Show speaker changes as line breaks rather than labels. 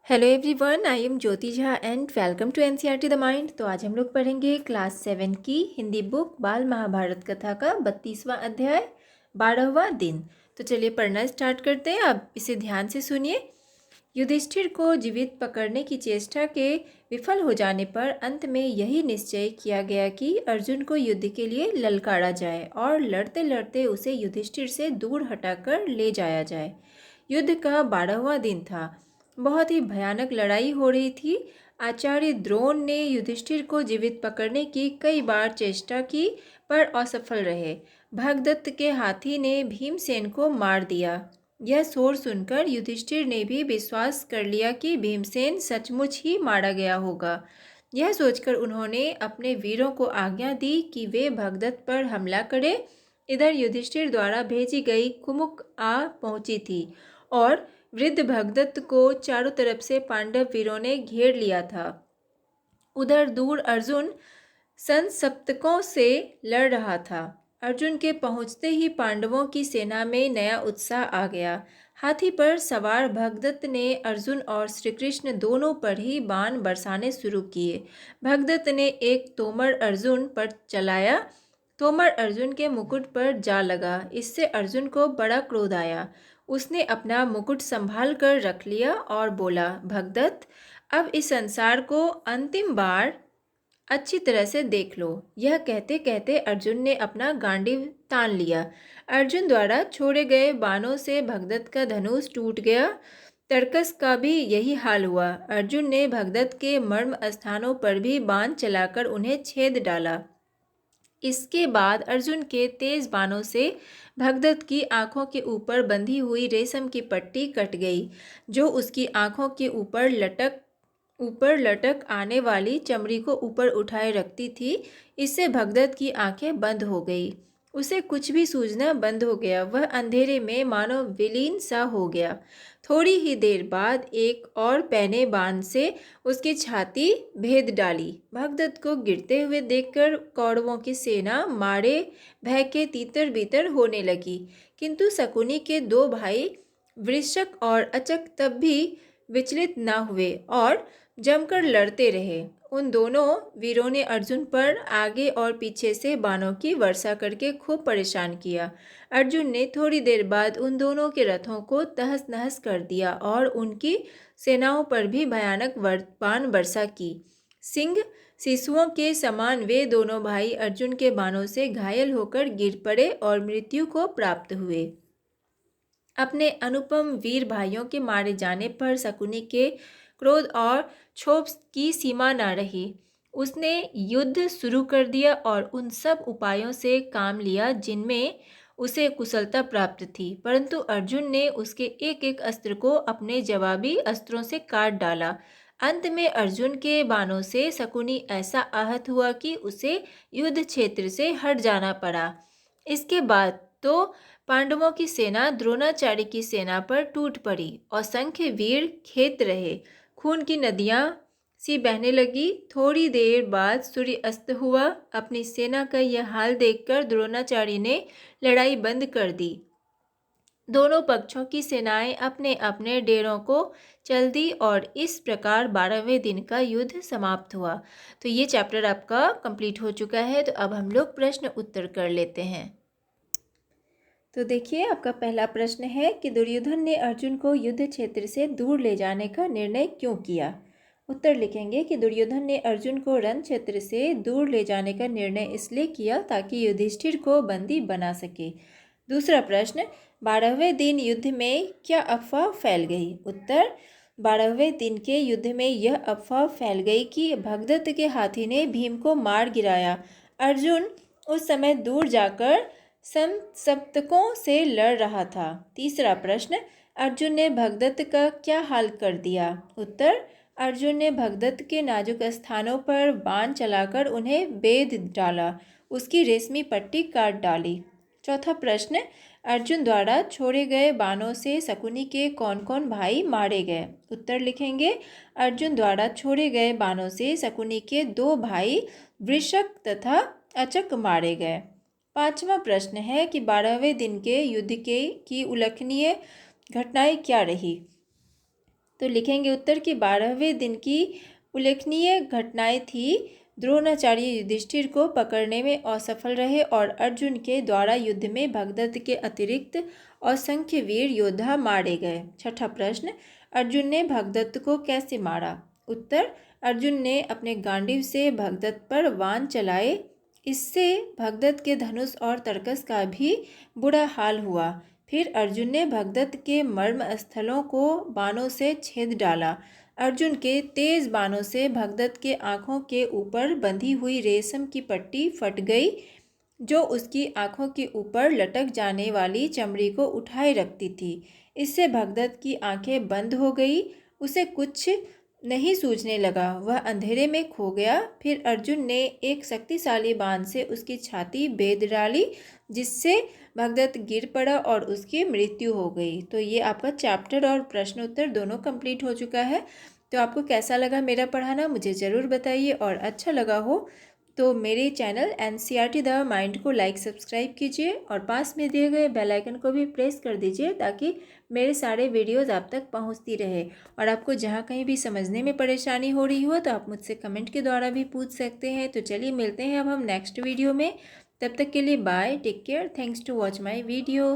Hello everyone, I am Jyoti Jha and welcome to NCERT the mind. तो आज हम लोग पढ़ेंगे क्लास 7 की हिंदी बुक बाल महाभारत कथा का 32वां अध्याय 12वां दिन। तो चलिए पढ़ना स्टार्ट करते हैं। अब इसे ध्यान से सुनिए। युधिष्ठिर को जीवित पकड़ने की चेष्टा के विफल हो जाने पर अंत में यही निश्चय किया गया कि अर्जुन को युद्ध के लिए ललकारा जाए और लड़ते लड़ते उसे युधिष्ठिर से दूर हटाकर ले जाया जाए। युद्ध का 12वां दिन था। बहुत ही भयानक लड़ाई हो रही थी। आचार्य द्रोण ने युधिष्ठिर को जीवित पकड़ने की कई बार चेष्टा की पर असफल रहे। भगदत्त के हाथी ने भीमसेन को मार दिया। यह शोर सुनकर युधिष्ठिर ने भी विश्वास कर लिया कि भीमसेन सचमुच ही मारा गया होगा। यह सोचकर उन्होंने अपने वीरों को आज्ञा दी कि वे भगदत्त पर हमला करें। इधर युधिष्ठिर द्वारा भेजी गई कुमुक आ पहुंची थी और वृद्ध भगदत्त को चारों तरफ से पांडव वीरों ने घेर लिया था। उधर दूर अर्जुन संसप्तकों से लड़ रहा था। अर्जुन के पहुंचते ही पांडवों की सेना में नया उत्साह आ गया। हाथी पर सवार भगदत्त ने अर्जुन और श्रीकृष्ण दोनों पर ही बाण बरसाने शुरू किए। भगदत्त ने एक तोमर अर्जुन पर चलाया। तोमर अर्जुन के मुकुट पर जा लगा। इससे अर्जुन को बड़ा क्रोध आया। उसने अपना मुकुट संभाल कर रख लिया और बोला, भगदत्त, अब इस संसार को अंतिम बार अच्छी तरह से देख लो। यह कहते कहते अर्जुन ने अपना गांडीव तान लिया। अर्जुन द्वारा छोड़े गए बाणों से भगदत्त का धनुष टूट गया। तरकस का भी यही हाल हुआ। अर्जुन ने भगदत्त के मर्म स्थानों पर भी बाण चलाकर उन्हें छेद डाला। इसके बाद अर्जुन के तेज बाणों से भगदत्त की आंखों के ऊपर बंधी हुई रेशम की पट्टी कट गई, जो उसकी आंखों के ऊपर लटक आने वाली चमड़ी को ऊपर उठाए रखती थी। इससे भगदत्त की आंखें बंद हो गई। उसे कुछ भी सूझना बंद हो गया। वह अंधेरे में मानो विलीन सा हो गया। थोड़ी ही देर बाद एक और पैने बाण से उसकी छाती भेद डाली। भगदत्त को गिरते हुए देखकर कौरवों की सेना मारे भय के तीतर बीतर होने लगी। किंतु शकुनी के दो भाई वृषक और अचक तब भी विचलित न हुए और जमकर लड़ते रहे। उन दोनों वीरों ने अर्जुन पर आगे और पीछे से बाणों की वर्षा करके खूब परेशान किया। अर्जुन ने थोड़ी देर बाद उन दोनों के रथों को तहस नहस कर दिया और उनकी सेनाओं पर भी भयानक बाण वर्षा की। सिंह शिशुओं के समान वे दोनों भाई अर्जुन के बाणों से घायल होकर गिर पड़े और मृत्यु को प्राप्त हुए। अपने अनुपम वीर भाइयों के मारे जाने पर शकुनी के क्रोध और क्षोभ की सीमा न रही। उसने युद्ध शुरू कर दिया और उन सब उपायों से काम लिया जिनमें उसे कुशलता प्राप्त थी, परंतु अर्जुन ने उसके एक एक अस्त्र को अपने जवाबी अस्त्रों से काट डाला। अंत में अर्जुन के बाणों से शकुनी ऐसा आहत हुआ कि उसे युद्ध क्षेत्र से हट जाना पड़ा। इसके बाद तो पांडवों की सेना द्रोणाचार्य की सेना पर टूट पड़ी। असंख्य वीर खेत रहे। खून की नदियां सी बहने लगी। थोड़ी देर बाद सूर्य अस्त हुआ। अपनी सेना का यह हाल देखकर द्रोणाचार्य ने लड़ाई बंद कर दी। दोनों पक्षों की सेनाएं अपने अपने डेरों को चल दी और इस प्रकार 12वें दिन का युद्ध समाप्त हुआ। तो ये चैप्टर आपका कंप्लीट हो चुका है। तो अब हम लोग प्रश्न उत्तर कर लेते हैं। तो देखिए, आपका पहला प्रश्न है कि दुर्योधन ने अर्जुन को युद्ध क्षेत्र से दूर ले जाने का निर्णय क्यों किया। उत्तर लिखेंगे कि दुर्योधन ने अर्जुन को रण क्षेत्र से दूर ले जाने का निर्णय इसलिए किया ताकि युधिष्ठिर को बंदी बना सके। दूसरा प्रश्न, 12वें दिन युद्ध में क्या अफवाह फैल गई। उत्तर, 12वें दिन के युद्ध में यह अफवाह फैल गई कि भगदत्त के हाथी ने भीम को मार गिराया। अर्जुन उस समय दूर जाकर सप्तकों से लड़ रहा था। तीसरा प्रश्न, अर्जुन ने भगदत्त का क्या हाल कर दिया। उत्तर, अर्जुन ने भगदत्त के नाजुक स्थानों पर बाण चलाकर उन्हें बेध डाला। उसकी रेशमी पट्टी काट डाली। चौथा प्रश्न, अर्जुन द्वारा छोड़े गए बाणों से शकुनी के कौन कौन भाई मारे गए। उत्तर लिखेंगे, अर्जुन द्वारा छोड़े गए बाणों से शकुनी के दो भाई वृषक तथा अचक मारे गए। पांचवा प्रश्न है कि 12वें दिन के युद्ध की उल्लेखनीय घटनाएं क्या रही। तो लिखेंगे उत्तर कि 12वें दिन की उल्लेखनीय घटनाएं थी। द्रोणाचार्य युधिष्ठिर को पकड़ने में असफल रहे और अर्जुन के द्वारा युद्ध में भगदत्त के अतिरिक्त असंख्य वीर योद्धा मारे गए। छठा प्रश्न, अर्जुन ने भगदत्त को कैसे मारा? उत्तर, अर्जुन ने अपने गांडीव से भगदत्त पर बाण चलाए। इससे भगदत्त के धनुष और तरकस का भी बुरा हाल हुआ। फिर अर्जुन ने भगदत्त के मर्म स्थलों को बाणों से छेद डाला। अर्जुन के तेज बाणों से भगदत्त के आँखों के ऊपर बंधी हुई रेशम की पट्टी फट गई, जो उसकी आँखों के ऊपर लटक जाने वाली चमड़ी को उठाए रखती थी। इससे भगदत्त की आँखें बंद हो गई। उसे कुछ नहीं सूझने लगा, वह अंधेरे में खो गया। फिर अर्जुन ने एक शक्तिशाली बाण से उसकी छाती बेध डाली, जिससे भगदत्त गिर पड़ा और उसकी मृत्यु हो गई। तो ये आपका चैप्टर और प्रश्न उत्तर दोनों कंप्लीट हो चुका है। तो आपको कैसा लगा मेरा पढ़ाना मुझे ज़रूर बताइए, और अच्छा लगा हो तो मेरे चैनल NCERT द माइंड को लाइक सब्सक्राइब कीजिए और पास में दिए गए बेल आइकन को भी प्रेस कर दीजिए, ताकि मेरे सारे वीडियोस आप तक पहुंचती रहे। और आपको जहां कहीं भी समझने में परेशानी हो रही हो तो आप मुझसे कमेंट के द्वारा भी पूछ सकते हैं। तो चलिए मिलते हैं अब हम नेक्स्ट वीडियो में। तब तक के लिए bye, take care, thanks to watch my video.